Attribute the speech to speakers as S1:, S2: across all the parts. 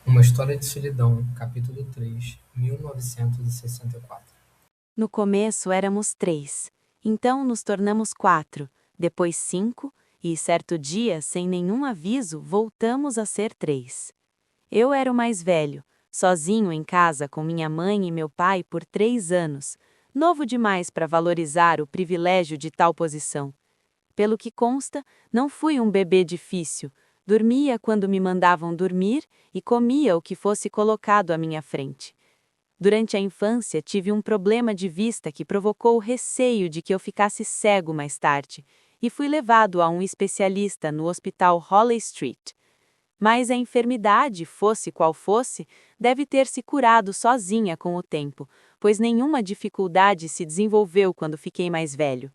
S1: Uma História de Solidão, capítulo 3, 1964.
S2: No começo éramos 3, então nos tornamos 4, depois 5, e certo dia, sem nenhum aviso, voltamos a ser 3. Eu era o mais velho, sozinho em casa com minha mãe e meu pai por 3 anos, novo demais para valorizar o privilégio de tal posição. Pelo que consta, não fui um bebê difícil, dormia quando me mandavam dormir e comia o que fosse colocado à minha frente. Durante a infância, tive um problema de vista que provocou o receio de que eu ficasse cego mais tarde, e fui levado a um especialista no Hospital Holly Street. Mas a enfermidade, fosse qual fosse, deve ter se curado sozinha com o tempo, pois nenhuma dificuldade se desenvolveu quando fiquei mais velho.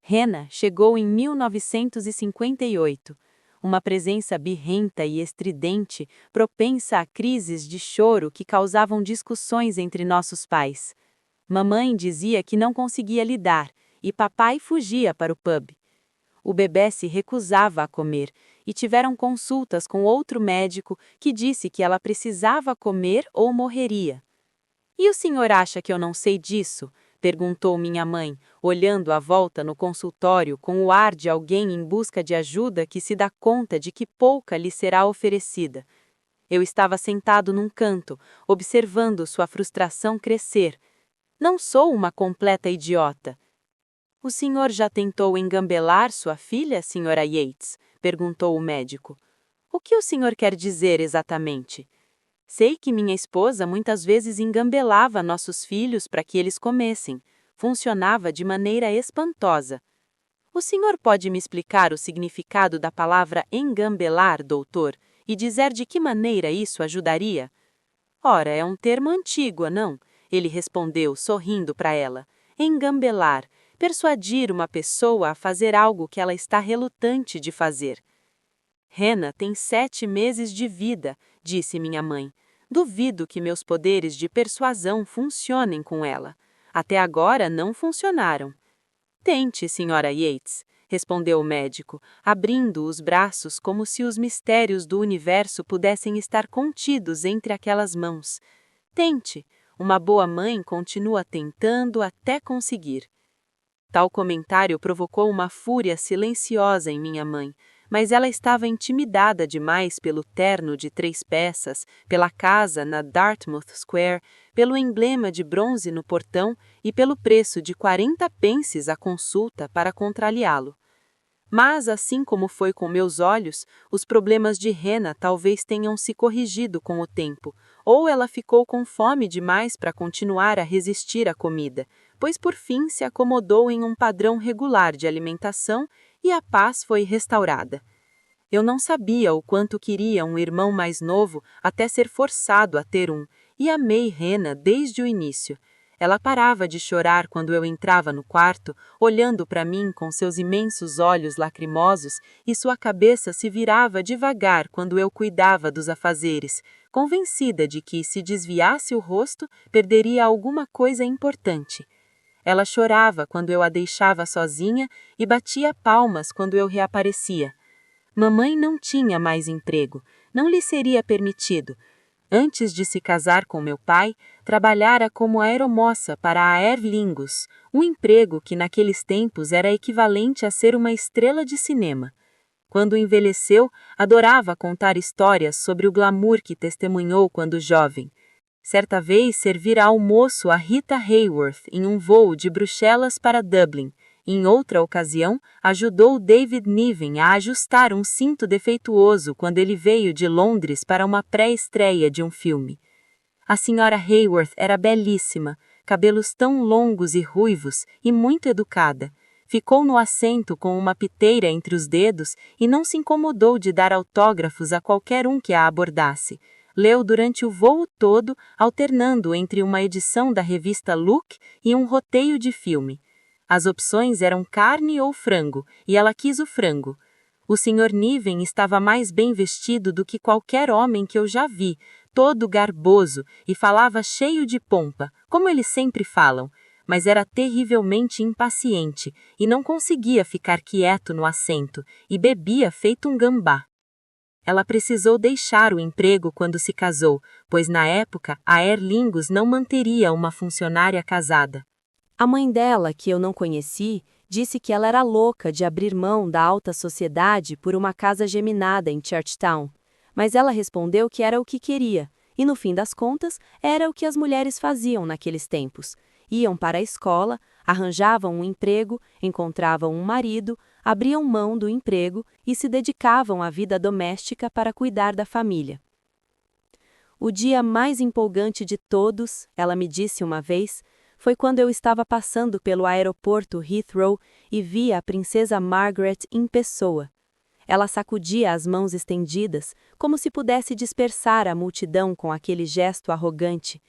S2: Hannah chegou em 1958, uma presença birrenta e estridente, propensa a crises de choro que causavam discussões entre nossos pais. Mamãe dizia que não conseguia lidar, e papai fugia para o pub. O bebê se recusava a comer, e tiveram consultas com outro médico que disse que ela precisava comer ou morreria. "E o senhor acha que eu não sei disso?" perguntou minha mãe, olhando à volta no consultório com o ar de alguém em busca de ajuda que se dá conta de que pouca lhe será oferecida. Eu estava sentado num canto, observando sua frustração crescer. "Não sou uma completa idiota." "O senhor já tentou engambelar sua filha, senhora Yates?" perguntou o médico. "O que o senhor quer dizer exatamente?" "Sei que minha esposa muitas vezes engambelava nossos filhos para que eles comessem. Funcionava de maneira espantosa." "O senhor pode me explicar o significado da palavra engambelar, doutor, e dizer de que maneira isso ajudaria?" "Ora, é um termo antigo, não?" ele respondeu, sorrindo para ela. "Engambelar, persuadir uma pessoa a fazer algo que ela está relutante de fazer." "Hannah tem 7 meses de vida", disse minha mãe. "Duvido que meus poderes de persuasão funcionem com ela. Até agora não funcionaram." "Tente, senhora Yates", respondeu o médico, abrindo os braços como se os mistérios do universo pudessem estar contidos entre aquelas mãos. "Tente. Uma boa mãe continua tentando até conseguir." Tal comentário provocou uma fúria silenciosa em minha mãe, mas ela estava intimidada demais pelo terno de 3 peças, pela casa na Dartmouth Square, pelo emblema de bronze no portão e pelo preço de 40 pences a consulta para contrariá-lo. Mas, assim como foi com meus olhos, os problemas de Hannah talvez tenham se corrigido com o tempo, ou ela ficou com fome demais para continuar a resistir à comida, pois por fim se acomodou em um padrão regular de alimentação e a paz foi restaurada. Eu não sabia o quanto queria um irmão mais novo até ser forçado a ter um, e amei Hannah desde o início. Ela parava de chorar quando eu entrava no quarto, olhando para mim com seus imensos olhos lacrimosos, e sua cabeça se virava devagar quando eu cuidava dos afazeres, convencida de que, se desviasse o rosto, perderia alguma coisa importante. Ela chorava quando eu a deixava sozinha e batia palmas quando eu reaparecia. Mamãe não tinha mais emprego, não lhe seria permitido. Antes de se casar com meu pai, trabalhara como aeromoça para a Aer Lingus, um emprego que naqueles tempos era equivalente a ser uma estrela de cinema. Quando envelheceu, adorava contar histórias sobre o glamour que testemunhou quando jovem. Certa vez servira almoço a Rita Hayworth em um voo de Bruxelas para Dublin. Em outra ocasião, ajudou David Niven a ajustar um cinto defeituoso quando ele veio de Londres para uma pré-estreia de um filme. A senhora Hayworth era belíssima, cabelos tão longos e ruivos e muito educada. Ficou no assento com uma piteira entre os dedos e não se incomodou de dar autógrafos a qualquer um que a abordasse. Leu durante o voo todo, alternando entre uma edição da revista Look e um roteio de filme. As opções eram carne ou frango, e ela quis o frango. O Sr. Niven estava mais bem vestido do que qualquer homem que eu já vi, todo garboso, e falava cheio de pompa, como eles sempre falam, mas era terrivelmente impaciente, e não conseguia ficar quieto no assento, e bebia feito um gambá. Ela precisou deixar o emprego quando se casou, pois na época a Aer Lingus não manteria uma funcionária casada. A mãe dela, que eu não conheci, disse que ela era louca de abrir mão da alta sociedade por uma casa geminada em Churchtown. Mas ela respondeu que era o que queria, e no fim das contas, era o que as mulheres faziam naqueles tempos. Iam para a escola, arranjavam um emprego, encontravam um marido, abriam mão do emprego e se dedicavam à vida doméstica para cuidar da família. O dia mais empolgante de todos, ela me disse uma vez, foi quando eu estava passando pelo aeroporto Heathrow e vi a princesa Margaret em pessoa. Ela sacudia as mãos estendidas, como se pudesse dispersar a multidão com aquele gesto arrogante.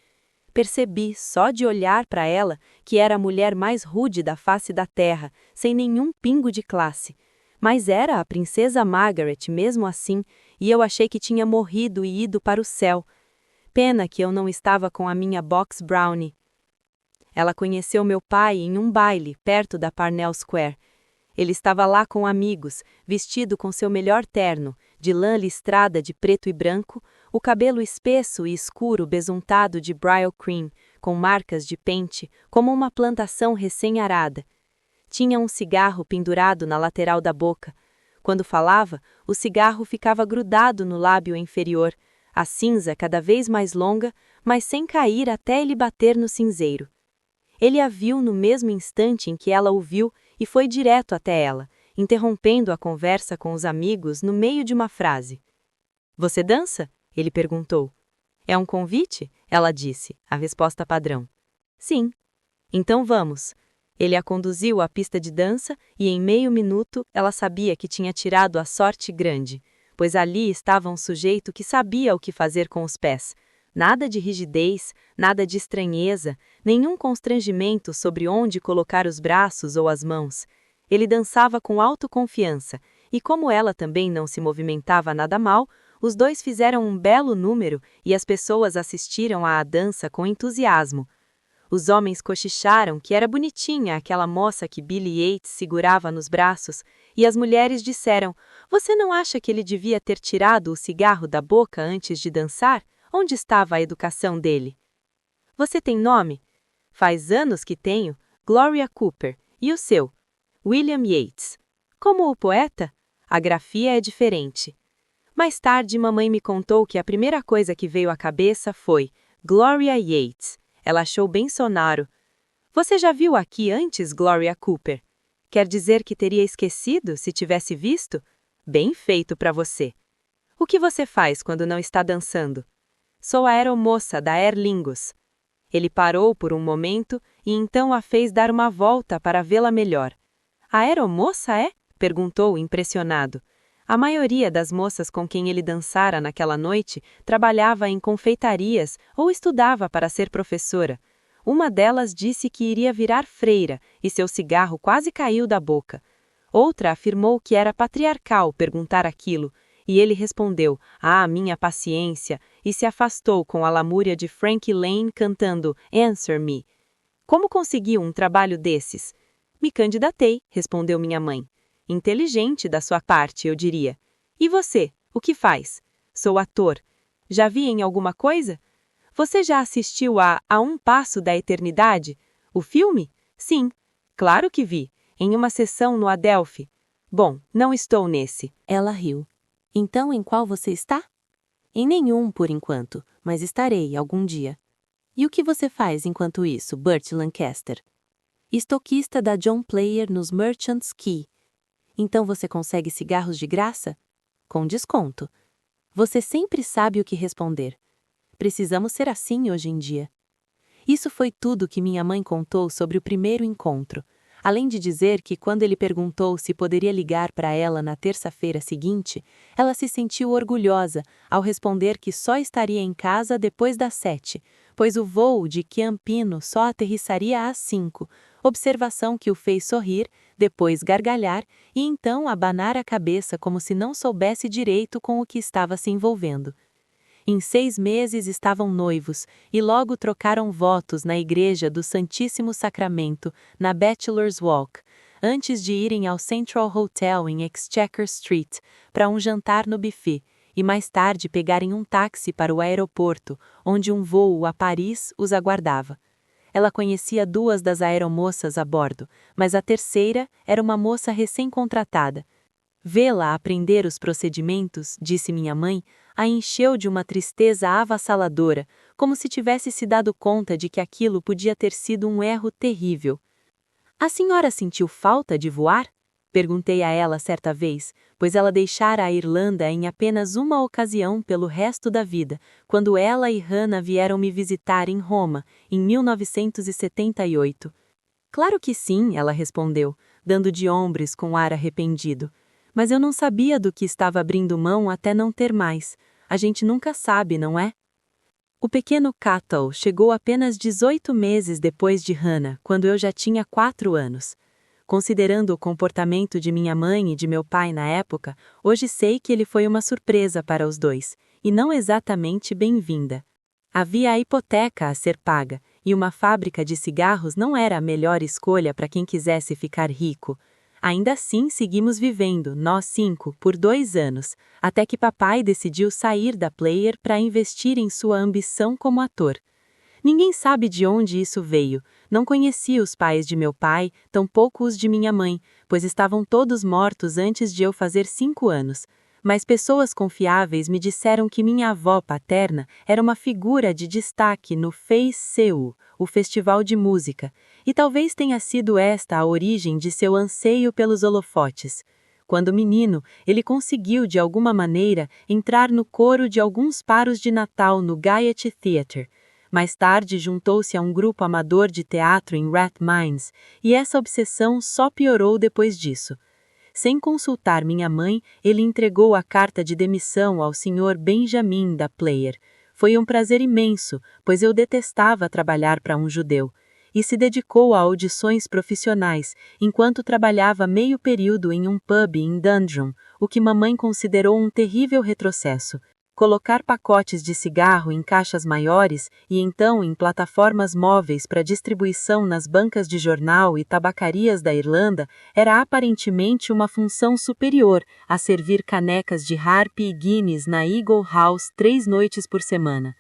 S2: Percebi, só de olhar para ela, que era a mulher mais rude da face da terra, sem nenhum pingo de classe. Mas era a princesa Margaret mesmo assim, e eu achei que tinha morrido e ido para o céu. Pena que eu não estava com a minha box brownie. Ela conheceu meu pai em um baile, perto da Parnell Square. Ele estava lá com amigos, vestido com seu melhor terno, de lã listrada de preto e branco, o cabelo espesso e escuro besuntado de Brio Cream, com marcas de pente, como uma plantação recém-arada. Tinha um cigarro pendurado na lateral da boca. Quando falava, o cigarro ficava grudado no lábio inferior, a cinza cada vez mais longa, mas sem cair até ele bater no cinzeiro. Ele a viu no mesmo instante em que ela o viu e foi direto até ela, interrompendo a conversa com os amigos no meio de uma frase. "Você dança?" ele perguntou. "É um convite?" ela disse, a resposta padrão. "Sim." "Então vamos." Ele a conduziu à pista de dança e em meio minuto ela sabia que tinha tirado a sorte grande, pois ali estava um sujeito que sabia o que fazer com os pés. Nada de rigidez, nada de estranheza, nenhum constrangimento sobre onde colocar os braços ou as mãos. Ele dançava com autoconfiança, e como ela também não se movimentava nada mal, os dois fizeram um belo número e as pessoas assistiram à dança com entusiasmo. Os homens cochicharam que era bonitinha aquela moça que Billy Yates segurava nos braços, e as mulheres disseram: "Você não acha que ele devia ter tirado o cigarro da boca antes de dançar? Onde estava a educação dele?" "Você tem nome?" "Faz anos que tenho. Gloria Cooper. E o seu?" "William Yates." "Como o poeta?" "A grafia é diferente." Mais tarde, mamãe me contou que a primeira coisa que veio à cabeça foi Gloria Yates. Ela achou bem sonoro. "Você já viu aqui antes Gloria Cooper?" "Quer dizer que teria esquecido se tivesse visto?" "Bem feito para você." "O que você faz quando não está dançando?" "Sou a aeromoça da Aer Lingus." Ele parou por um momento e então a fez dar uma volta para vê-la melhor. "A aeromoça é?" perguntou, impressionado. A maioria das moças com quem ele dançara naquela noite trabalhava em confeitarias ou estudava para ser professora. Uma delas disse que iria virar freira e seu cigarro quase caiu da boca. Outra afirmou que era patriarcal perguntar aquilo, e ele respondeu: "Ah, minha paciência", e se afastou com a lamúria de Frankie Lane cantando "Answer Me." "Como conseguiu um trabalho desses?" "Me candidatei", respondeu minha mãe. "Inteligente da sua parte, eu diria." "E você, o que faz?" "Sou ator." "Já vi em alguma coisa?" "Você já assistiu a Um Passo da Eternidade?" "O filme?" "Sim." "Claro que vi. Em uma sessão no Adelphi." "Bom, não estou nesse." Ela riu. "Então em qual você está?" "Em nenhum, por enquanto, mas estarei algum dia." "E o que você faz enquanto isso, Burt Lancaster?" "Estoquista da John Player nos Merchants Quay." "Então você consegue cigarros de graça?" "Com desconto." "Você sempre sabe o que responder." "Precisamos ser assim hoje em dia." Isso foi tudo que minha mãe contou sobre o primeiro encontro, além de dizer que quando ele perguntou se poderia ligar para ela na terça-feira seguinte, ela se sentiu orgulhosa ao responder que só estaria em casa depois das 7, pois o voo de Ciampino só aterrissaria às 5, observação que o fez sorrir, depois gargalhar e então abanar a cabeça como se não soubesse direito com o que estava se envolvendo. Em 6 meses estavam noivos e logo trocaram votos na igreja do Santíssimo Sacramento, na Bachelor's Walk, antes de irem ao Central Hotel em Exchequer Street para um jantar no buffet, e mais tarde pegarem um táxi para o aeroporto, onde um voo a Paris os aguardava. Ela conhecia 2 das aeromoças a bordo, mas a terceira era uma moça recém-contratada. Vê-la aprender os procedimentos, disse minha mãe, a encheu de uma tristeza avassaladora, como se tivesse se dado conta de que aquilo podia ter sido um erro terrível. A senhora sentiu falta de voar? Perguntei a ela certa vez, pois ela deixara a Irlanda em apenas uma ocasião pelo resto da vida, quando ela e Hannah vieram me visitar em Roma, em 1978. Claro que sim, ela respondeu, dando de ombros com ar arrependido. Mas eu não sabia do que estava abrindo mão até não ter mais. A gente nunca sabe, não é? O pequeno Cathal chegou apenas 18 meses depois de Hannah, quando eu já tinha 4 anos. Considerando o comportamento de minha mãe e de meu pai na época, hoje sei que ele foi uma surpresa para os dois, e não exatamente bem-vinda. Havia a hipoteca a ser paga, e uma fábrica de cigarros não era a melhor escolha para quem quisesse ficar rico. Ainda assim, seguimos vivendo, nós 5, por 2 anos, até que papai decidiu sair da Player para investir em sua ambição como ator. Ninguém sabe de onde isso veio. Não conhecia os pais de meu pai, tampouco os de minha mãe, pois estavam todos mortos antes de eu fazer 5 anos. Mas pessoas confiáveis me disseram que minha avó paterna era uma figura de destaque no FEICEU, o festival de música, e talvez tenha sido esta a origem de seu anseio pelos holofotes. Quando menino, ele conseguiu, de alguma maneira, entrar no coro de alguns paros de Natal no Gaiety Theatre. Mais tarde, juntou-se a um grupo amador de teatro em Rathmines, e essa obsessão só piorou depois disso. Sem consultar minha mãe, ele entregou a carta de demissão ao Sr. Benjamin da Player. Foi um prazer imenso, pois eu detestava trabalhar para um judeu. E se dedicou a audições profissionais, enquanto trabalhava meio período em um pub em Dundrum, o que mamãe considerou um terrível retrocesso. Colocar pacotes de cigarro em caixas maiores e então em plataformas móveis para distribuição nas bancas de jornal e tabacarias da Irlanda era aparentemente uma função superior a servir canecas de Harpy e Guinness na Eagle House 3 noites por semana.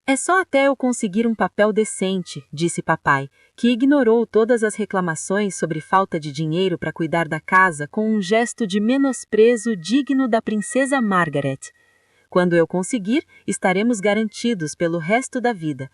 S2: É só até eu conseguir um papel decente, disse papai, que ignorou todas as reclamações sobre falta de dinheiro para cuidar da casa com um gesto de menosprezo digno da princesa Margaret. Quando eu conseguir, estaremos garantidos pelo resto da vida.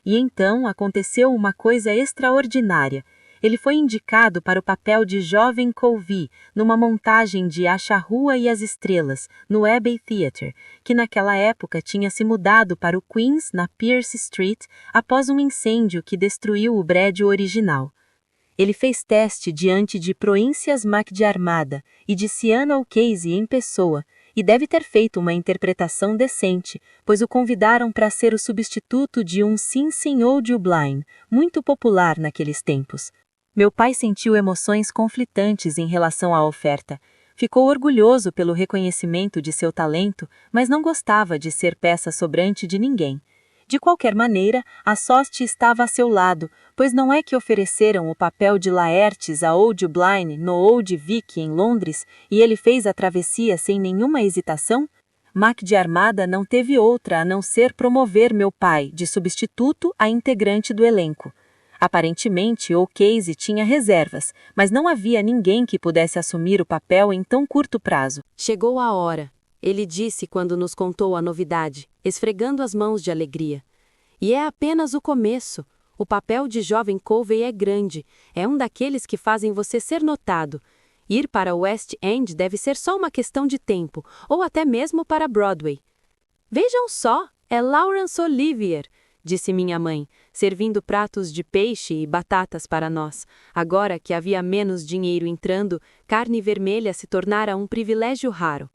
S2: E então aconteceu uma coisa extraordinária. Ele foi indicado para o papel de jovem Colvie, numa montagem de A Charrua e as Estrelas, no Abbey Theatre, que naquela época tinha se mudado para o Queen's, na Pearse Street, após um incêndio que destruiu o prédio original. Ele fez teste diante de Proíncias MacDiarmada e de Siana O'Casey em pessoa, e deve ter feito uma interpretação decente, pois o convidaram para ser o substituto de um Sim Senhor Dublin, muito popular naqueles tempos. Meu pai sentiu emoções conflitantes em relação à oferta. Ficou orgulhoso pelo reconhecimento de seu talento, mas não gostava de ser peça sobrante de ninguém. De qualquer maneira, a sorte estava a seu lado, pois não é que ofereceram o papel de Laertes a Old Dublin no Old Vic em Londres e ele fez a travessia sem nenhuma hesitação? MacDiarmada não teve outra a não ser promover meu pai de substituto a integrante do elenco. Aparentemente, O'Casey tinha reservas, mas não havia ninguém que pudesse assumir o papel em tão curto prazo.
S3: Chegou a hora, ele disse quando nos contou a novidade, esfregando as mãos de alegria. E é apenas o começo. O papel de jovem Colvey é grande, é um daqueles que fazem você ser notado. Ir para o West End deve ser só uma questão de tempo, ou até mesmo para Broadway. Vejam só, é Laurence Olivier, disse minha mãe, servindo pratos de peixe e batatas para nós. Agora que havia menos dinheiro entrando, carne vermelha se tornara um privilégio raro.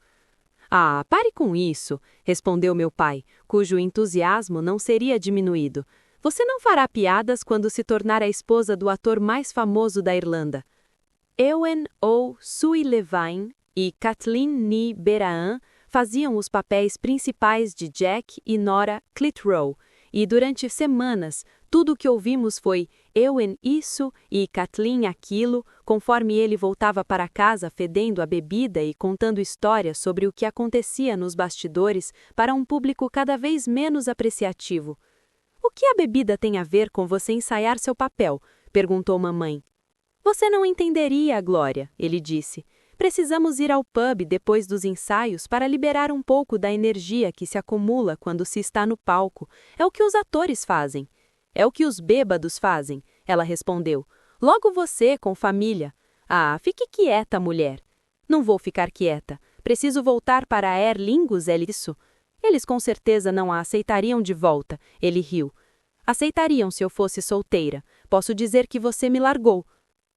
S3: Ah, pare com isso, respondeu meu pai, cujo entusiasmo não seria diminuído. Você não fará piadas quando se tornar a esposa do ator mais famoso da Irlanda. Ewen O'Sullivan e Kathleen Ní Berahán faziam os papéis principais de Jack e Nora Clitheroe, E durante semanas, tudo o que ouvimos foi Ewen isso e Kathleen aquilo, conforme ele voltava para casa fedendo a bebida e contando histórias sobre o que acontecia nos bastidores para um público cada vez menos apreciativo. O que a bebida tem a ver com você ensaiar seu papel? Perguntou mamãe. Você não entenderia, Glória, ele disse. Precisamos ir ao pub depois dos ensaios para liberar um pouco da energia que se acumula quando se está no palco. É o que os atores fazem. É o que os bêbados fazem, ela respondeu. Logo você, com família. Ah, fique quieta, mulher. Não vou ficar quieta. Preciso voltar para Aer Lingus, é isso? Eles com certeza não a aceitariam de volta, ele riu. Aceitariam se eu fosse solteira. Posso dizer que você me largou.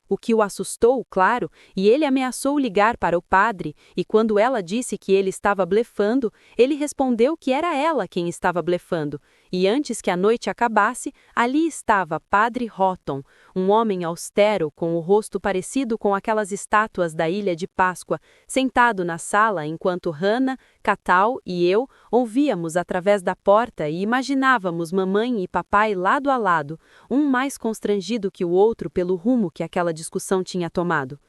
S3: O que o assustou, claro, e ele ameaçou ligar para o padre, e quando ela disse que ele estava blefando, ele respondeu que era ela quem estava blefando, e antes que a noite acabasse, ali estava Padre Houghton, um homem austero com o rosto parecido com aquelas estátuas da Ilha de Páscoa, sentado na sala enquanto Hannah, Catal e eu ouvíamos através da porta e imaginávamos mamãe e papai lado a lado, um mais constrangido que o outro pelo rumo que aquela discussão tinha tomado.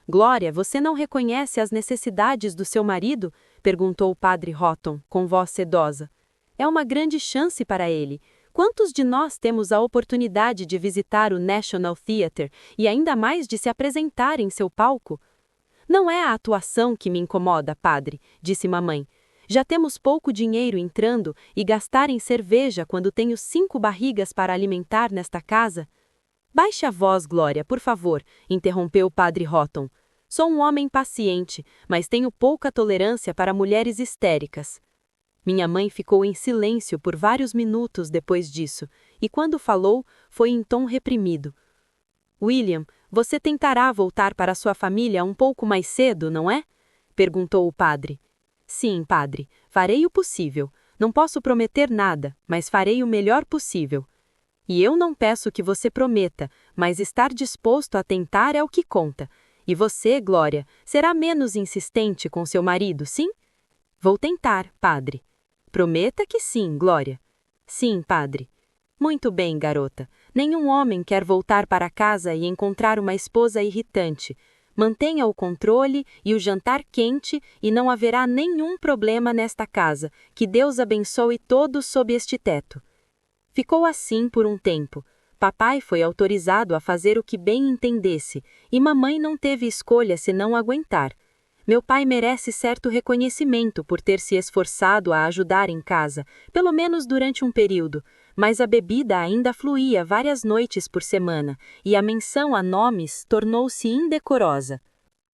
S3: Glória, você não reconhece as necessidades do seu marido? Perguntou o padre Houghton, com voz sedosa. É uma grande chance para ele. Quantos de nós temos a oportunidade de visitar o National Theatre e ainda mais de se apresentar em seu palco? Não é a atuação que me incomoda, padre, disse mamãe. Já temos pouco dinheiro entrando e gastar em cerveja quando tenho 5 barrigas para alimentar nesta casa? Baixe a voz, Glória, por favor, interrompeu o padre Houghton. Sou um homem paciente, mas tenho pouca tolerância para mulheres histéricas. Minha mãe ficou em silêncio por vários minutos depois disso, e quando falou, foi em tom reprimido. William, você tentará voltar para sua família um pouco mais cedo, não é? Perguntou o padre. Sim, padre, farei o possível. Não posso prometer nada, mas farei o melhor possível. E eu não peço que você prometa, mas estar disposto a tentar é o que conta. E você, Glória, será menos insistente com seu marido, sim? Vou tentar, padre. Prometa que sim, Glória. Sim, padre. Muito bem, garota. Nenhum homem quer voltar para casa e encontrar uma esposa irritante. Mantenha o controle e o jantar quente e não haverá nenhum problema nesta casa. Que Deus abençoe todos sob este teto. Ficou assim por um tempo. Papai foi autorizado a fazer o que bem entendesse, e mamãe não teve escolha senão aguentar. Meu pai merece certo reconhecimento por ter se esforçado a ajudar em casa, pelo menos durante um período, mas a bebida ainda fluía várias noites por semana, e a menção a nomes tornou-se indecorosa.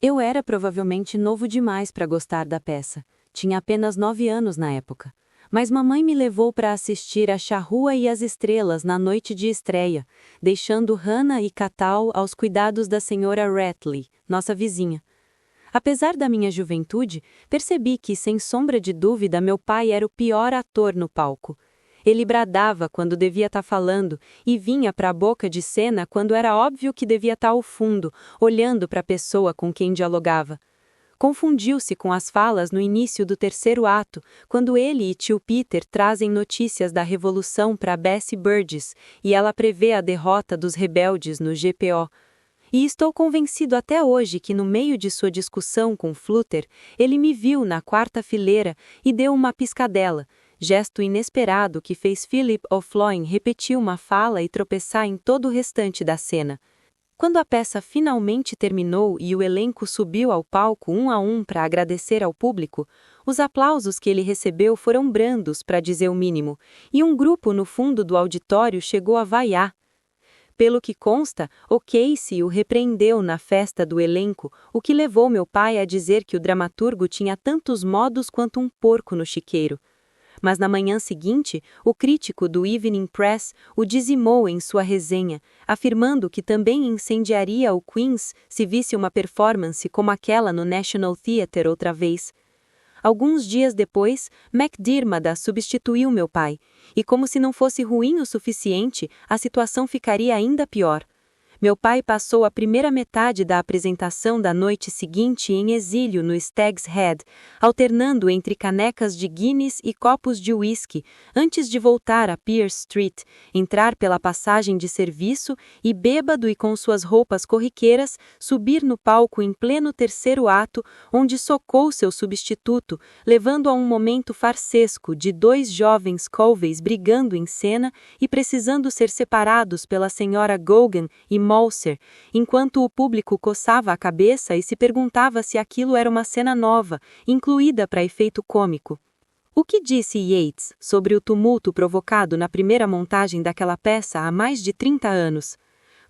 S3: Eu era provavelmente novo demais para gostar da peça. Tinha apenas 9 anos na época. Mas mamãe me levou para assistir a Charrua e as Estrelas na noite de estreia, deixando Hannah e Catal aos cuidados da senhora Ratley, nossa vizinha. Apesar da minha juventude, percebi que, sem sombra de dúvida, meu pai era o pior ator no palco. Ele bradava quando devia estar falando e vinha para a boca de cena quando era óbvio que devia estar ao fundo, olhando para a pessoa com quem dialogava. Confundiu-se com as falas no início do 3º ato, quando ele e tio Peter trazem notícias da Revolução para Bessie Burgess e ela prevê a derrota dos rebeldes no GPO. E estou convencido até hoje que no meio de sua discussão com Flutter, ele me viu na 4ª fileira e deu uma piscadela, gesto inesperado que fez Philip O'Floyn repetir uma fala e tropeçar em todo o restante da cena. Quando a peça finalmente terminou e o elenco subiu ao palco um a um para agradecer ao público, os aplausos que ele recebeu foram brandos, para dizer o mínimo, e um grupo no fundo do auditório chegou a vaiar. Pelo que consta, o Casey o repreendeu na festa do elenco, o que levou meu pai a dizer que o dramaturgo tinha tantos modos quanto um porco no chiqueiro. Mas na manhã seguinte, o crítico do Evening Press o dizimou em sua resenha, afirmando que também incendiaria o Queen's se visse uma performance como aquela no National Theatre outra vez. Alguns dias depois, McDermott substituiu meu pai, e como se não fosse ruim o suficiente, a situação ficaria ainda pior. Meu pai passou a primeira metade da apresentação da noite seguinte em exílio no Stag's Head, alternando entre canecas de Guinness e copos de uísque, antes de voltar a Pierce Street, entrar pela passagem de serviço e, bêbado e com suas roupas corriqueiras, subir no palco em pleno terceiro ato, onde socou seu substituto, levando a um momento farsesco de dois jovens Colveys brigando em cena e precisando ser separados pela senhora Gogan e Molser, enquanto o público coçava a cabeça e se perguntava se aquilo era uma cena nova, incluída para efeito cômico. O que disse Yates sobre o tumulto provocado na primeira montagem daquela peça há mais de 30 anos?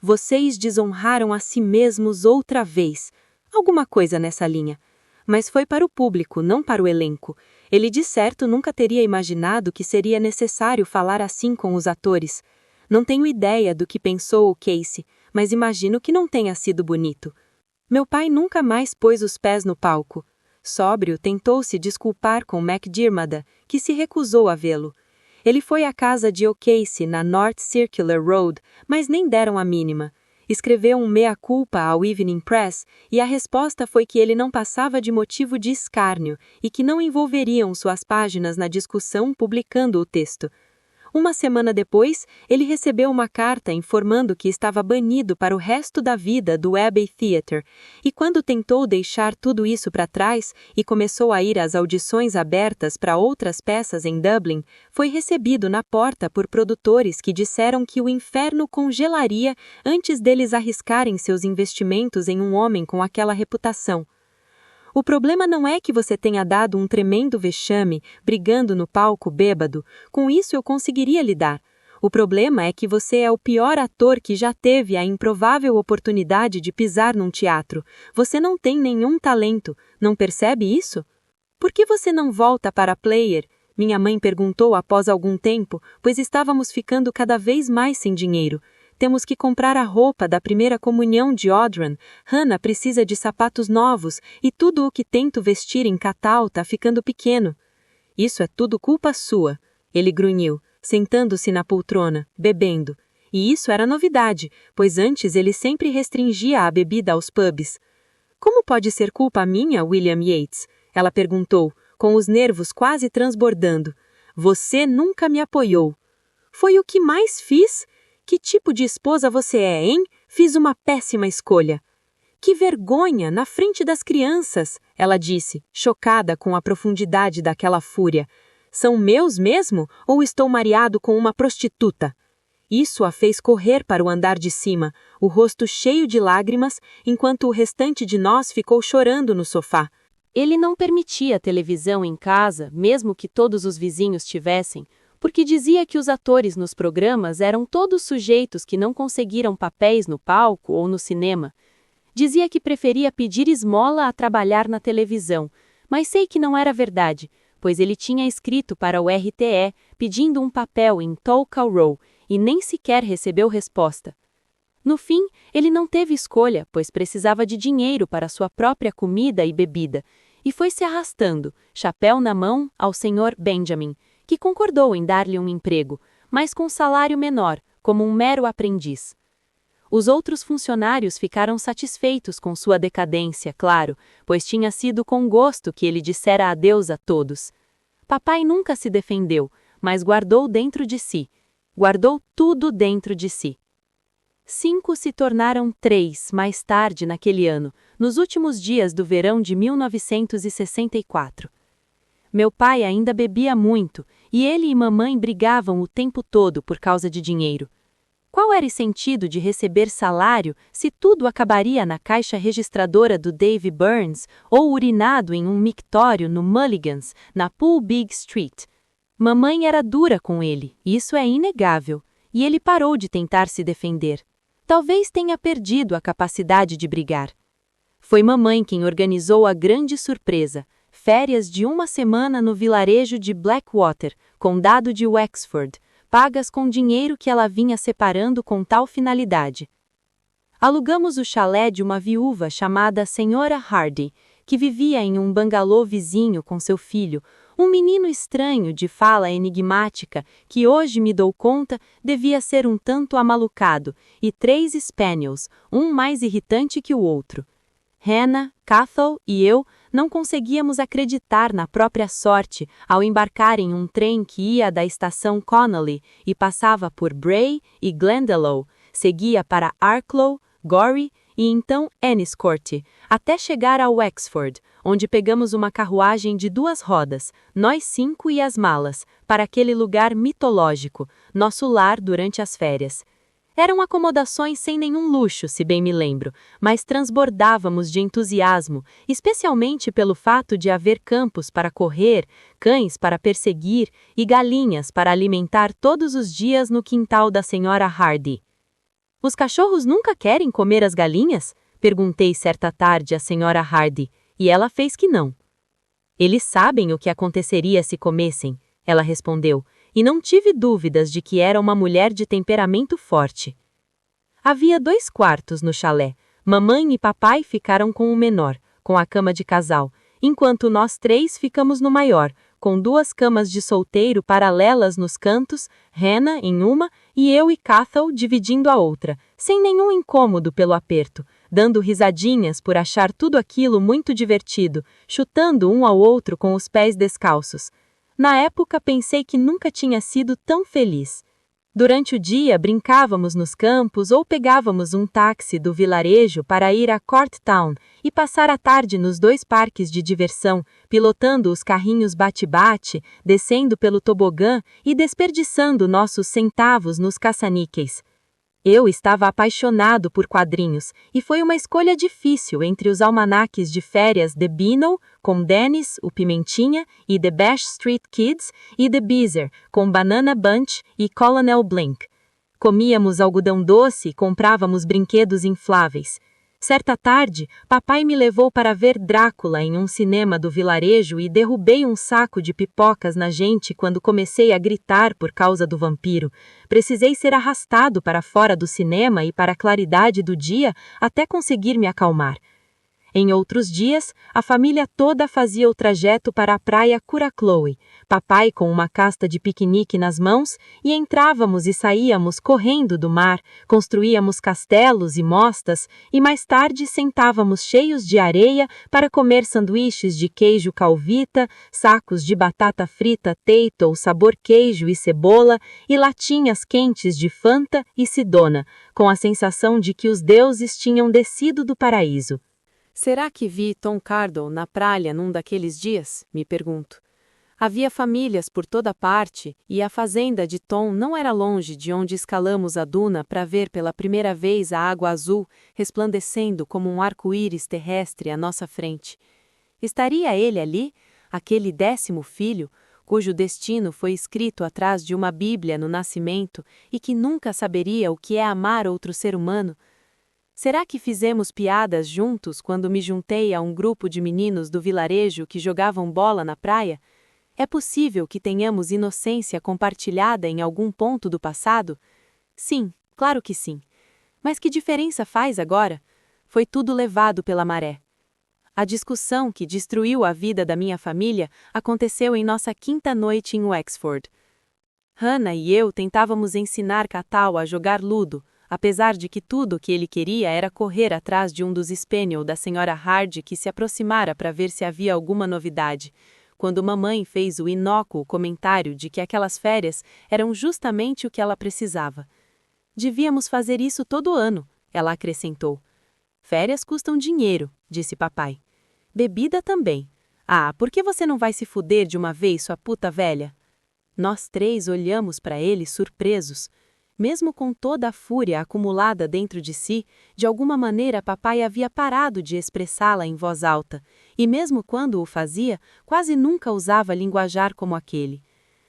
S3: Vocês desonraram a si mesmos outra vez. Alguma coisa nessa linha. Mas foi para o público, não para o elenco. Ele de certo nunca teria imaginado que seria necessário falar assim com os atores. Não tenho ideia do que pensou o Casey, mas imagino que não tenha sido bonito. Meu pai nunca mais pôs os pés no palco. Sóbrio, tentou se desculpar com McDermott, que se recusou a vê-lo. Ele foi à casa de O'Casey na North Circular Road, mas nem deram a mínima. Escreveu um mea-culpa ao Evening Press e a resposta foi que ele não passava de motivo de escárnio e que não envolveriam suas páginas na discussão publicando o texto. Uma semana depois, ele recebeu uma carta informando que estava banido para o resto da vida do Abbey Theatre, e quando tentou deixar tudo isso para trás e começou a ir às audições abertas para outras peças em Dublin, foi recebido na porta por produtores que disseram que o inferno congelaria antes deles arriscarem seus investimentos em um homem com aquela reputação. O problema não é que você tenha dado um tremendo vexame, brigando no palco bêbado, com isso eu conseguiria lidar. O problema é que você é o pior ator que já teve a improvável oportunidade de pisar num teatro. Você não tem nenhum talento, não percebe isso? Por que você não volta para Player? Minha mãe perguntou após algum tempo, pois estávamos ficando cada vez mais sem dinheiro. Temos que comprar a roupa da primeira comunhão de Audran. Hannah precisa de sapatos novos e tudo o que tento vestir em Catal tá ficando pequeno. Isso é tudo culpa sua, ele grunhiu, sentando-se na poltrona, bebendo. E isso era novidade, pois antes ele sempre restringia a bebida aos pubs. Como pode ser culpa minha, William Yates? Ela perguntou, com os nervos quase transbordando. Você nunca me apoiou. Foi o que mais fiz? Que tipo de esposa você é, hein? Fiz uma péssima escolha. Que vergonha, na frente das crianças, ela disse, chocada com a profundidade daquela fúria. São meus mesmo ou estou mareado com uma prostituta? Isso a fez correr para o andar de cima, o rosto cheio de lágrimas, enquanto o restante de nós ficou chorando no sofá.
S2: Ele não permitia televisão em casa, mesmo que todos os vizinhos tivessem, porque dizia que os atores nos programas eram todos sujeitos que não conseguiram papéis no palco ou no cinema. Dizia que preferia pedir esmola a trabalhar na televisão, mas sei que não era verdade, pois ele tinha escrito para o RTE pedindo um papel em Tullow Row e nem sequer recebeu resposta. No fim, ele não teve escolha, pois precisava de dinheiro para sua própria comida e bebida, e foi se arrastando, chapéu na mão, ao Sr. Benjamin, que concordou em dar-lhe um emprego, mas com salário menor, como um mero aprendiz. Os outros funcionários ficaram satisfeitos com sua decadência, claro, pois tinha sido com gosto que ele dissera adeus a todos. Papai nunca se defendeu, mas guardou dentro de si. Guardou tudo dentro de si. 5 se tornaram 3 mais tarde naquele ano, nos últimos dias do verão de 1964. Meu pai ainda bebia muito, e ele e mamãe brigavam o tempo todo por causa de dinheiro. Qual era o sentido de receber salário se tudo acabaria na caixa registradora do Dave Burns ou urinado em um mictório no Mulligan's, na Pool Big Street? Mamãe era dura com ele, isso é inegável, e ele parou de tentar se defender. Talvez tenha perdido a capacidade de brigar. Foi mamãe quem organizou a grande surpresa, férias de 1 semana no vilarejo de Blackwater, condado de Wexford, pagas com dinheiro que ela vinha separando com tal finalidade. Alugamos o chalé de uma viúva chamada Senhora Hardy, que vivia em um bangalô vizinho com seu filho,
S3: Um menino estranho de fala enigmática, que hoje me dou conta devia ser um tanto amalucado, e 3 spaniels, um mais irritante que o outro. Hannah, Cathal e eu não conseguíamos acreditar na própria sorte ao embarcar em um trem que ia da estação Connolly e passava por Bray e Glendalough, seguia para Arklow, Gorey e então Enniscorthy, até chegar a Wexford, onde pegamos uma carruagem de 2 rodas, nós 5 e as malas, para aquele lugar mitológico, nosso lar durante as férias. Eram acomodações sem nenhum luxo, se bem me lembro, mas transbordávamos de entusiasmo, especialmente pelo fato de haver campos para correr, cães para perseguir e galinhas para alimentar todos os dias no quintal da senhora Hardy. Os cachorros nunca querem comer as galinhas? Perguntei certa tarde à senhora Hardy, e ela fez que não. Eles sabem o que aconteceria se comessem, ela respondeu, e não tive dúvidas de que era uma mulher de temperamento forte. Havia 2 quartos no chalé. Mamãe e papai ficaram com o menor, com a cama de casal, enquanto nós 3 ficamos no maior, com 2 camas de solteiro paralelas nos cantos, Hannah em uma e eu e Cathal dividindo a outra, sem nenhum incômodo pelo aperto, dando risadinhas por achar tudo aquilo muito divertido, chutando um ao outro com os pés descalços. Na época pensei que nunca tinha sido tão feliz. Durante o dia brincávamos nos campos ou pegávamos um táxi do vilarejo para ir a Court Town e passar a tarde nos 2 parques de diversão, pilotando os carrinhos bate-bate, descendo pelo tobogã e desperdiçando nossos centavos nos caça-níqueis. Eu estava apaixonado por quadrinhos e foi uma escolha difícil entre os almanaques de férias The Beano, com Dennis, o Pimentinha, e The Bash Street Kids, e The Beezer, com Banana Bunch e Colonel Blink. Comíamos algodão doce e comprávamos brinquedos infláveis. Certa tarde, papai me levou para ver Drácula em um cinema do vilarejo e derrubei um saco de pipocas na gente quando comecei a gritar por causa do vampiro. Precisei ser arrastado para fora do cinema e para a claridade do dia até conseguir me acalmar. Em outros dias, a família toda fazia o trajeto para a praia Curacloe, papai com uma casta de piquenique nas mãos, e entrávamos e saíamos correndo do mar, construíamos castelos e mostas, e mais tarde sentávamos cheios de areia para comer sanduíches de queijo calvita, sacos de batata frita Tayto sabor queijo e cebola, e latinhas quentes de Fanta e Sidona, com a sensação de que os deuses tinham descido do paraíso.
S2: Será que vi Tom Cardle na praia num daqueles dias? Me pergunto. Havia famílias por toda parte, e a fazenda de Tom não era longe de onde escalamos a duna para ver pela primeira vez a água azul resplandecendo como um arco-íris terrestre à nossa frente. Estaria ele ali, aquele 10º filho, cujo destino foi escrito atrás de uma Bíblia no nascimento e que nunca saberia o que é amar outro ser humano? Será que fizemos piadas juntos quando me juntei a um grupo de meninos do vilarejo que jogavam bola na praia? É possível que tenhamos inocência compartilhada em algum ponto do passado? Sim, claro que sim. Mas que diferença faz agora? Foi tudo levado pela maré. A discussão que destruiu a vida da minha família aconteceu em nossa 5ª noite em Wexford. Hannah e eu tentávamos ensinar Cathal a jogar ludo, apesar de que tudo o que ele queria era correr atrás de um dos Spaniel da senhora Hardy que se aproximara para ver se havia alguma novidade, quando mamãe fez o inócuo comentário de que aquelas férias eram justamente o que ela precisava. Devíamos fazer isso todo ano, ela acrescentou. Férias custam dinheiro, disse papai. Bebida também. Ah, por que você não vai se fuder de uma vez, sua puta velha? Nós 3 olhamos para ele surpresos. Mesmo com toda a fúria acumulada dentro de si, de alguma maneira papai havia parado de expressá-la em voz alta, e mesmo quando o fazia, quase nunca usava linguajar como aquele.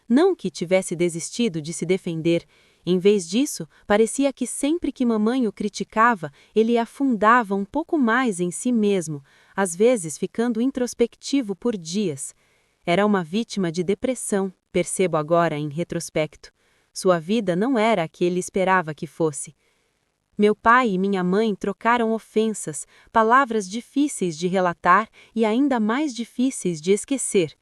S2: Não que tivesse desistido de se defender, em vez disso, parecia que sempre que mamãe o criticava, ele afundava um pouco mais em si mesmo, às vezes ficando introspectivo por dias. Era uma vítima de depressão, percebo agora em retrospecto. Sua vida não era a que ele esperava que fosse. Meu pai e minha mãe trocaram ofensas, palavras difíceis de relatar e ainda mais difíceis de esquecer.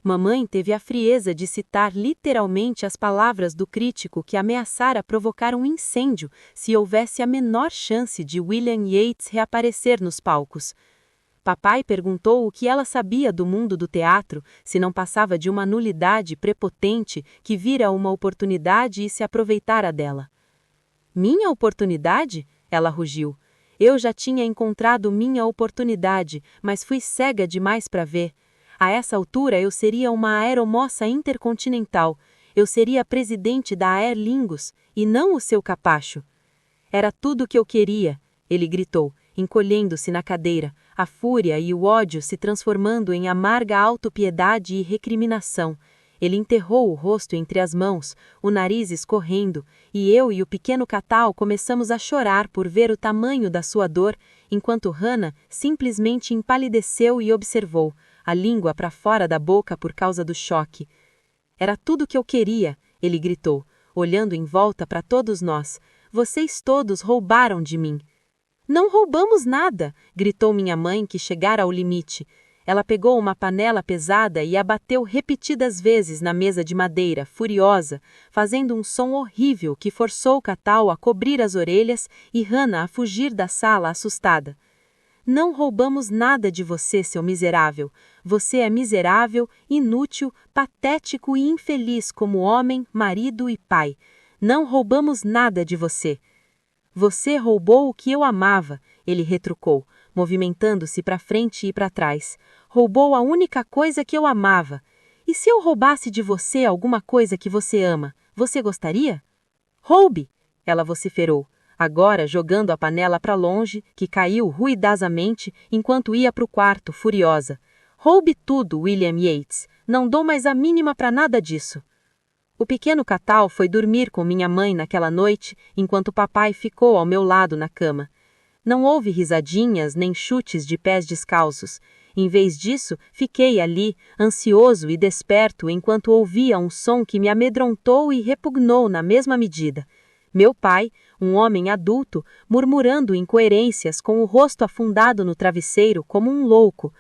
S3: Mamãe teve a frieza de citar literalmente as palavras do crítico que ameaçara provocar um incêndio se houvesse a menor chance de William Yeats reaparecer nos palcos. Papai perguntou o que ela sabia do mundo do teatro, se não passava de uma nulidade prepotente que vira uma oportunidade e se aproveitara dela. Minha oportunidade? Ela rugiu. Eu já tinha encontrado minha oportunidade, mas fui cega demais para ver. A essa altura eu seria uma aeromoça intercontinental. Eu seria presidente da Aer Lingus, e não o seu capacho. Era tudo o que eu queria, ele gritou, encolhendo-se na cadeira, a fúria e o ódio se transformando em amarga autopiedade e recriminação. Ele enterrou o rosto entre as mãos, o nariz escorrendo, e eu e o pequeno Catal começamos a chorar por ver o tamanho da sua dor, enquanto Hannah simplesmente empalideceu e observou, a língua para fora da boca por causa do choque. Era tudo o que eu queria, ele gritou, olhando em volta para todos nós. Vocês todos roubaram de mim. Não roubamos nada, gritou minha mãe, que chegara ao limite. Ela pegou uma panela pesada e a bateu repetidas vezes na mesa de madeira, furiosa, fazendo um som horrível que forçou Catal a cobrir as orelhas e Hannah a fugir da sala assustada. Não roubamos nada de você, seu miserável. Você é miserável, inútil, patético e infeliz como homem, marido e pai. Não roubamos nada de você. Você roubou o que eu amava, ele retrucou, movimentando-se para frente e para trás. Roubou a única coisa que eu amava. E se eu roubasse de você alguma coisa que você ama, você gostaria? Roube! Ela vociferou, agora jogando a panela para longe, que caiu ruidosamente enquanto ia para o quarto, furiosa. Roube tudo, William Yeats. Não dou mais a mínima para nada disso. O pequeno Catal foi dormir com minha mãe naquela noite, enquanto papai ficou ao meu lado na cama. Não houve risadinhas nem chutes de pés descalços. Em vez disso, fiquei ali, ansioso e desperto, enquanto ouvia um som que me amedrontou e repugnou na mesma medida. Meu pai, um homem adulto, murmurando incoerências com o rosto afundado no travesseiro como um louco.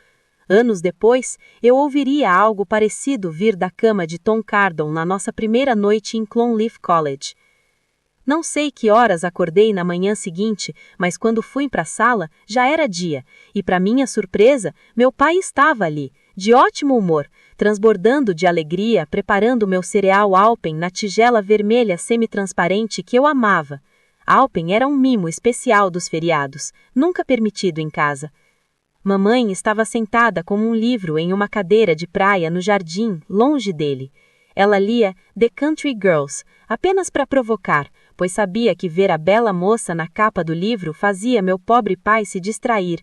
S3: Anos depois, eu ouviria algo parecido vir da cama de Tom Cardon na nossa primeira noite em Clonleaf College. Não sei que horas acordei na manhã seguinte, mas quando fui para a sala, já era dia, e para minha surpresa, meu pai estava ali, de ótimo humor, transbordando de alegria, preparando meu cereal Alpen na tigela vermelha semi-transparente que eu amava. Alpen era um mimo especial dos feriados, nunca permitido em casa. Mamãe estava sentada com um livro em uma cadeira de praia no jardim, longe dele. Ela lia The Country Girls, apenas para provocar, pois sabia que ver a bela moça na capa do livro fazia meu pobre pai se distrair.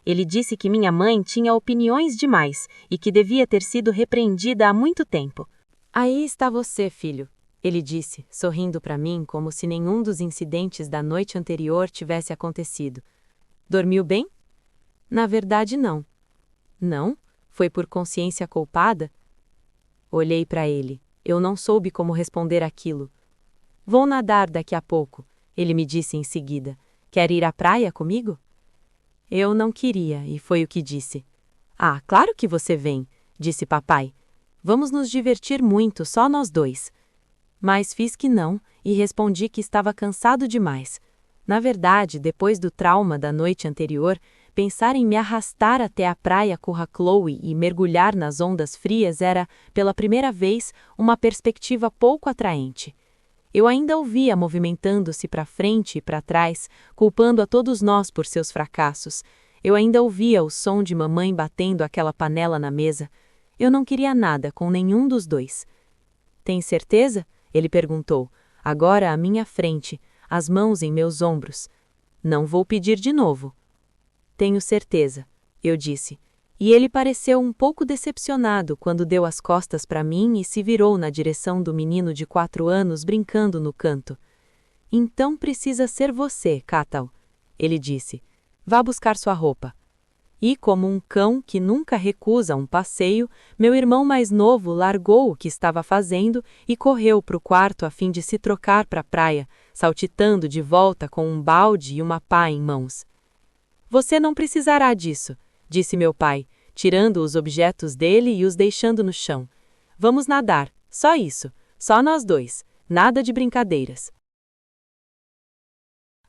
S3: Ele disse que minha mãe tinha opiniões demais e que devia ter sido repreendida há muito tempo.
S2: Aí está você, filho, ele disse, sorrindo para mim como se nenhum dos incidentes da noite anterior tivesse acontecido. Dormiu bem? Na verdade, não. Não? Foi por consciência culpada? Olhei para ele. Eu não soube como responder aquilo. Vou nadar daqui a pouco, ele me disse em seguida. Quer ir à praia comigo? Eu não queria, e foi o que disse. Ah, claro que você vem, disse papai. Vamos nos divertir muito, só nós dois. Mas fiz que não, e respondi que estava cansado demais. Na verdade, depois do trauma da noite anterior, pensar em me arrastar até a praia Curra Chloe e mergulhar nas ondas frias era, pela primeira vez, uma perspectiva pouco atraente. Eu ainda o via movimentando-se para frente e para trás, culpando a todos nós por seus fracassos. Eu ainda ouvia o som de mamãe batendo aquela panela na mesa. Eu não queria nada com nenhum dos dois. Tem certeza? Ele perguntou, agora à minha frente, as mãos em meus ombros. Não vou pedir de novo. Tenho certeza, eu disse. E ele pareceu um pouco decepcionado quando deu as costas para mim e se virou na direção do menino de 4 anos brincando no canto. Então precisa ser você, Catal, ele disse. Vá buscar sua roupa. E como um cão que nunca recusa um passeio, meu irmão mais novo largou o que estava fazendo e correu para o quarto a fim de se trocar para a praia, saltitando de volta com um balde e uma pá em mãos. Você não precisará disso, disse meu pai,
S3: tirando os objetos dele e os deixando no chão. Vamos nadar, só isso, só nós dois, nada de brincadeiras.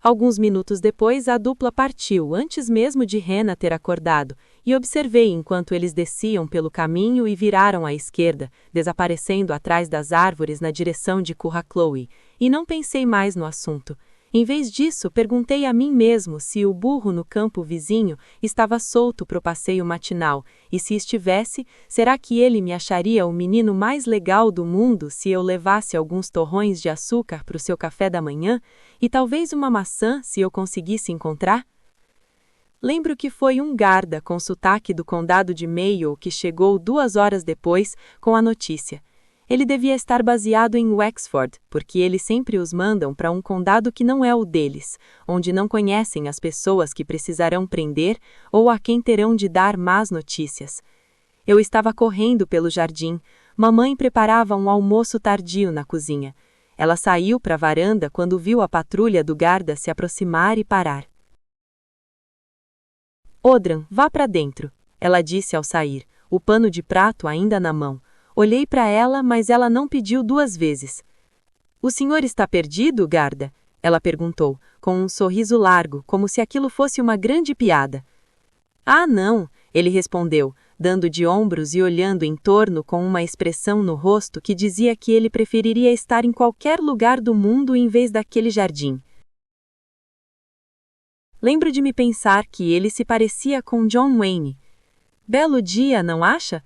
S3: Alguns minutos depois, a dupla partiu, antes mesmo de Hannah ter acordado, e observei enquanto eles desciam pelo caminho e viraram à esquerda, desaparecendo atrás das árvores na direção de Curra Chloe, e não pensei mais no assunto. Em vez disso, perguntei a mim mesmo se o burro no campo vizinho estava solto para o passeio matinal, e se estivesse, será que ele me acharia o menino mais legal do mundo se eu levasse alguns torrões de açúcar para o seu café da manhã, e talvez uma maçã se eu conseguisse encontrar? Lembro que foi um guarda com sotaque do condado de Mayo que chegou 2 horas depois com a notícia. Ele devia estar baseado em Wexford, porque eles sempre os mandam para um condado que não é o deles, onde não conhecem as pessoas que precisarão prender ou a quem terão de dar más notícias. Eu estava correndo pelo jardim. Mamãe preparava um almoço tardio na cozinha. Ela saiu para a varanda quando viu a patrulha do guarda se aproximar e parar. Odran, vá para dentro, ela disse ao sair, o pano de prato ainda na mão. Olhei para ela, mas ela não pediu 2 vezes. O senhor está perdido, guarda? Ela perguntou, com um sorriso largo, como se aquilo fosse uma grande piada. Ah, não, ele respondeu, dando de ombros e olhando em torno com uma expressão no rosto que dizia que ele preferiria estar em qualquer lugar do mundo em vez daquele jardim. Lembro de me pensar que ele se parecia com John Wayne. Belo dia, não acha?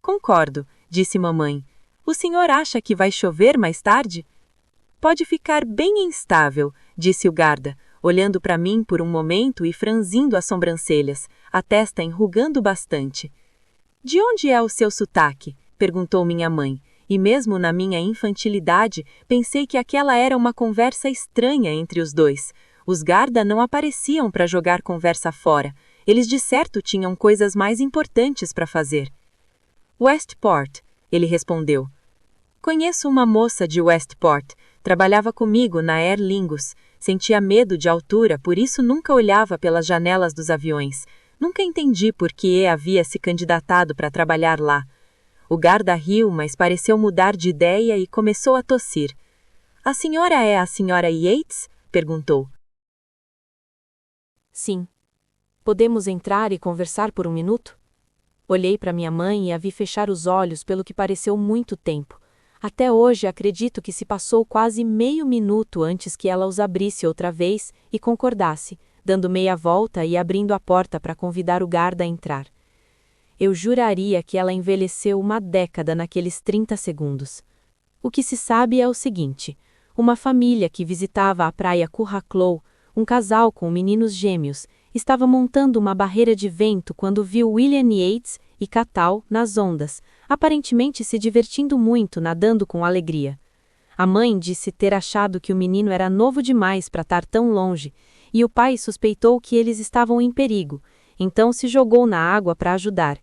S3: Concordo, disse mamãe. O senhor acha que vai chover mais tarde? Pode ficar bem instável, disse o guarda, olhando para mim por um momento e franzindo as sobrancelhas, a testa enrugando bastante. De onde é o seu sotaque? Perguntou minha mãe, e mesmo na minha infantilidade pensei que aquela era uma conversa estranha entre os dois. Os guarda não apareciam para jogar conversa fora, eles de certo tinham coisas mais importantes para fazer. Westport, ele respondeu. Conheço uma moça de Westport, trabalhava comigo na Aer Lingus, sentia medo de altura, por isso nunca olhava pelas janelas dos aviões. Nunca entendi por que havia se candidatado para trabalhar lá. O guarda riu, mas pareceu mudar de ideia e começou a tossir. A senhora é a senhora Yates? Perguntou.
S2: Sim. Podemos entrar e conversar por um minuto? Olhei para minha mãe e a vi fechar os olhos pelo que pareceu muito tempo. Até hoje acredito que se passou quase meio minuto antes que ela os abrisse outra vez e concordasse, dando meia volta e abrindo a porta para convidar o guarda a entrar. Eu juraria que ela envelheceu uma década naqueles 30 segundos. O que se sabe é o seguinte: uma família que visitava a praia Curra Chloe, um casal com meninos gêmeos, estava montando uma barreira de vento quando viu William Yates e Catal nas ondas, aparentemente se divertindo muito, nadando com alegria. A mãe disse ter achado que o menino era novo demais para estar tão longe, e o pai suspeitou que eles estavam em perigo, então se jogou na água para ajudar.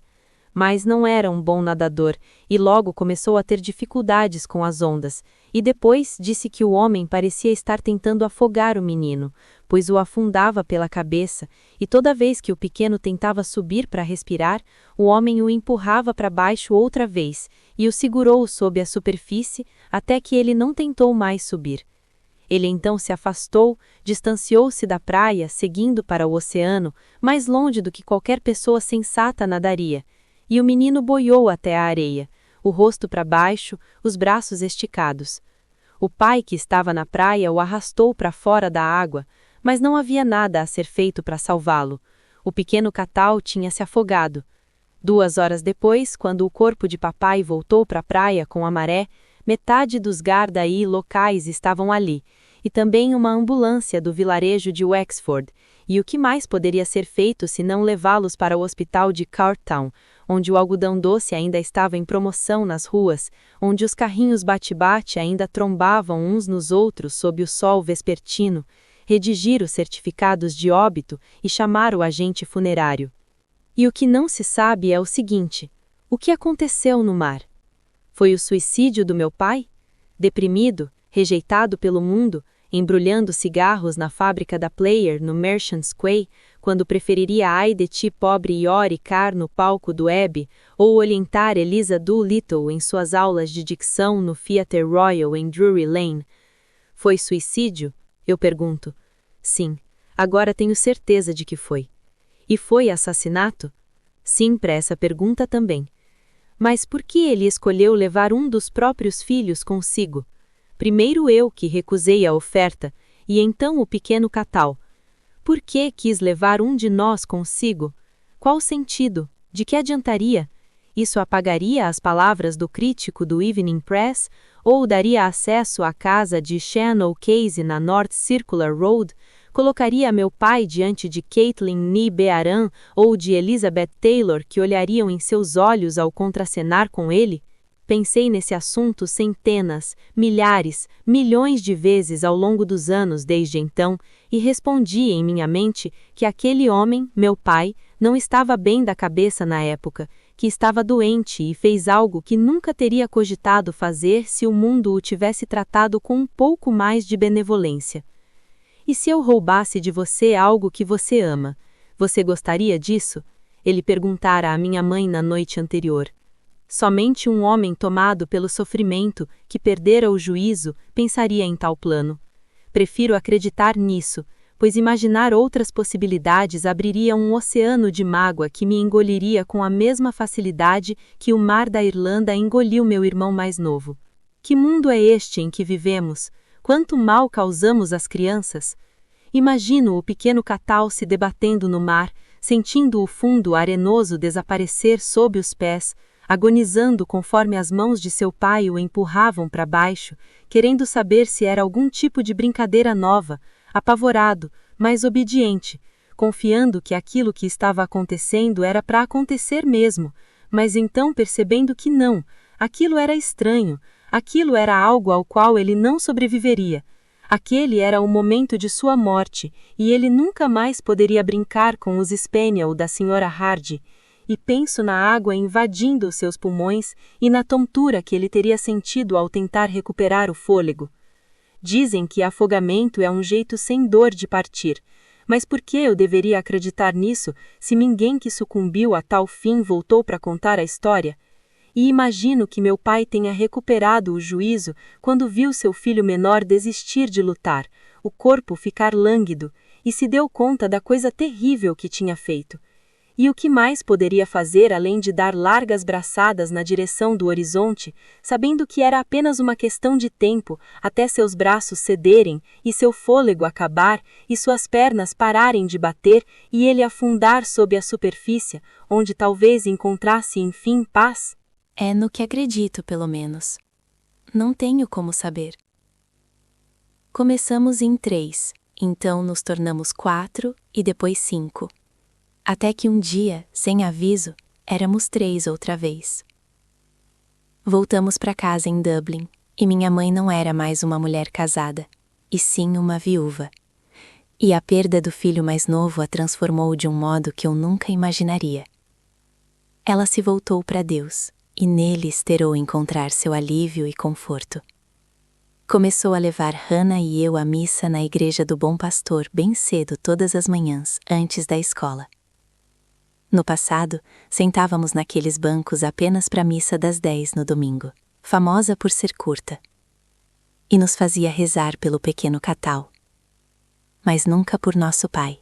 S2: Mas não era um bom nadador, e logo começou a ter dificuldades com as ondas, e depois disse que o homem parecia estar tentando afogar o menino, pois o afundava pela cabeça, e toda vez que o pequeno tentava subir para respirar, o homem o empurrava para baixo outra vez, e o segurou sob a superfície até que ele não tentou mais subir. Ele então se afastou, distanciou-se da praia, seguindo para o oceano, mais longe do que qualquer pessoa sensata nadaria, e o menino boiou até a areia, o rosto para baixo, os braços esticados. O pai que estava na praia o arrastou para fora da água, mas não havia nada a ser feito para salvá-lo. O pequeno Catal tinha se afogado. 2 horas depois, quando o corpo de papai voltou para a praia com a maré, metade dos guarda-aí locais estavam ali, e também uma ambulância do vilarejo de Wexford, e o que mais poderia ser feito se não levá-los para o hospital de Cartown, onde o algodão doce ainda estava em promoção nas ruas, onde os carrinhos bate-bate ainda trombavam uns nos outros sob o sol vespertino, redigir os certificados de óbito e chamar o agente funerário. E o que não se sabe é o seguinte: o que aconteceu no mar? Foi o suicídio do meu pai? Deprimido, rejeitado pelo mundo,
S3: embrulhando cigarros na fábrica da Player, no Merchants Quay, quando preferiria ai de ti pobre Iori Carr no palco do Hebe, ou orientar Eliza Doolittle em suas aulas de dicção no Theatre Royal em Drury Lane. Foi suicídio? Eu pergunto. Sim, agora tenho certeza de que foi. E foi assassinato? Sim, para essa pergunta também. Mas por que ele escolheu levar um dos próprios filhos consigo? Primeiro eu, que recusei a oferta, e então o pequeno Catal. Por que quis levar um de nós consigo? Qual sentido? De que adiantaria? Isso apagaria as palavras do crítico do Evening Press? Ou daria acesso à casa de Sean O'Casey na North Circular Road? Colocaria meu pai diante de Caitlin Ni Bearan ou de Elizabeth Taylor, que olhariam em seus olhos ao contracenar com ele? Pensei nesse assunto centenas, milhares, milhões de vezes ao longo dos anos desde então, e respondi em minha mente que aquele homem, meu pai, não estava bem da cabeça na época, que estava doente e fez algo que nunca teria cogitado fazer se o mundo o tivesse tratado com um pouco mais de benevolência. E se eu roubasse de você algo que você ama, você gostaria disso? Ele perguntara à minha mãe na noite anterior. Somente um homem tomado pelo sofrimento, que perdera o juízo, pensaria em tal plano. Prefiro acreditar nisso, pois imaginar outras possibilidades abriria um oceano de mágoa que me engoliria com a mesma facilidade que o mar da Irlanda engoliu meu irmão mais novo. Que mundo é este em que vivemos? Quanto mal causamos às crianças? Imagino o pequeno Catal se debatendo no mar, sentindo o fundo arenoso desaparecer sob os pés, agonizando conforme as mãos de seu pai o empurravam para baixo, querendo saber se era algum tipo de brincadeira nova, apavorado, mas obediente, confiando que aquilo que estava acontecendo era para acontecer mesmo, mas então percebendo que não, aquilo era estranho, aquilo era algo ao qual ele não sobreviveria. Aquele era o momento de sua morte, e ele nunca mais poderia brincar com os Spaniel da Sra. Hardy, e penso na água invadindo os seus pulmões e na tontura que ele teria sentido ao tentar recuperar o fôlego. Dizem que afogamento é um jeito sem dor de partir, mas por que eu deveria acreditar nisso se ninguém que sucumbiu a tal fim voltou para contar a história? E imagino que meu pai tenha recuperado o juízo quando viu seu filho menor desistir de lutar, o corpo ficar lânguido, e se deu conta da coisa terrível que tinha feito. E o que mais poderia fazer além de dar largas braçadas na direção do horizonte, sabendo que era apenas uma questão de tempo até seus braços cederem e seu fôlego acabar e suas pernas pararem de bater e ele afundar sob a superfície, onde talvez encontrasse enfim paz?
S2: É no que acredito, pelo menos. Não tenho como saber. Começamos em 3, então nos tornamos 4 e depois 5. Até que um dia, sem aviso, éramos 3 outra vez. Voltamos para casa em Dublin, e minha mãe não era mais uma mulher casada, e sim uma viúva. E a perda do filho mais novo a transformou de um modo que eu nunca imaginaria. Ela se voltou para Deus, e nele esperou encontrar seu alívio e conforto. Começou a levar Hannah e eu à missa na igreja do Bom Pastor bem cedo todas as manhãs, antes da escola. No passado, sentávamos naqueles bancos apenas para a missa das 10 no domingo, famosa por ser curta. E nos fazia rezar pelo pequeno Catal. Mas nunca por nosso pai.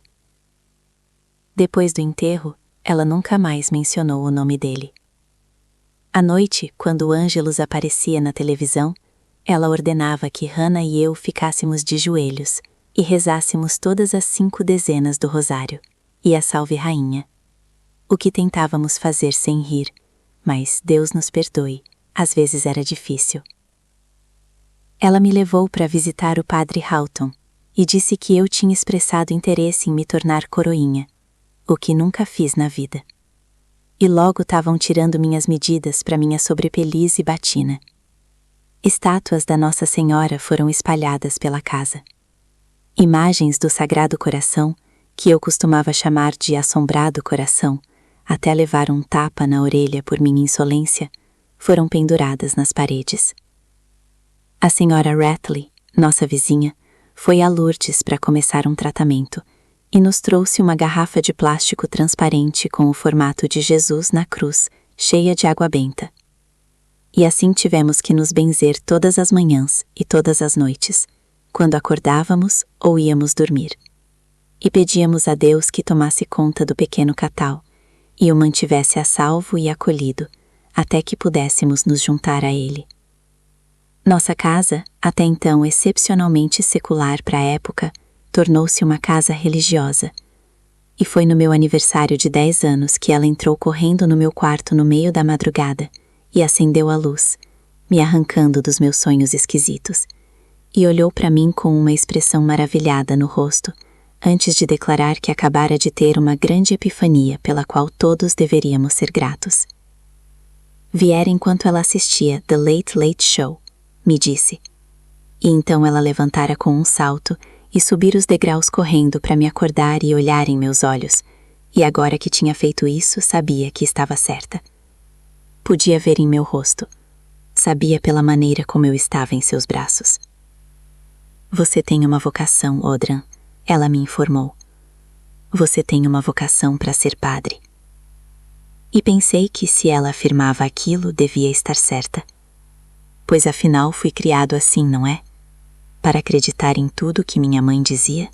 S2: Depois do enterro, ela nunca mais mencionou o nome dele. À noite, quando o Ângelus aparecia na televisão, ela ordenava que Hannah e eu ficássemos de joelhos e rezássemos todas as 5 dezenas do rosário e a Salve Rainha. O que tentávamos fazer sem rir, mas Deus nos perdoe, às vezes era difícil. Ela me levou para visitar o padre Houghton e disse que eu tinha expressado interesse em me tornar coroinha, o que nunca fiz na vida. E logo estavam tirando minhas medidas para minha sobrepeliz e batina. Estátuas da Nossa Senhora foram espalhadas pela casa. Imagens do Sagrado Coração, que eu costumava chamar de Assombrado Coração, até levar um tapa na orelha por minha insolência, foram penduradas nas paredes. A senhora Ratley, nossa vizinha, foi a Lourdes para começar um tratamento e nos trouxe uma garrafa de plástico transparente com o formato de Jesus na cruz, cheia de água benta. E assim tivemos que nos benzer todas as manhãs e todas as noites, quando acordávamos ou íamos dormir. E pedíamos a Deus que tomasse conta do pequeno Catal e o mantivesse a salvo e acolhido, até que pudéssemos nos juntar a ele. Nossa casa, até então excepcionalmente secular para a época, tornou-se uma casa religiosa. E foi no meu aniversário de 10 anos que ela entrou correndo no meu quarto no meio da madrugada e acendeu a luz, me arrancando dos meus sonhos esquisitos, e olhou para mim com uma expressão maravilhada no rosto, antes de declarar que acabara de ter uma grande epifania pela qual todos deveríamos ser gratos. Viera enquanto ela assistia The Late Late Show, me disse. E então ela levantara com um salto e subir os degraus correndo para me acordar e olhar em meus olhos, e agora que tinha feito isso, sabia que estava certa. Podia ver em meu rosto. Sabia pela maneira como eu estava em seus braços. Você tem uma vocação, Audran, ela me informou. Você tem uma vocação para ser padre. E pensei que se ela afirmava aquilo, devia estar certa. Pois afinal fui criado assim, não é? Para acreditar em tudo que minha mãe dizia?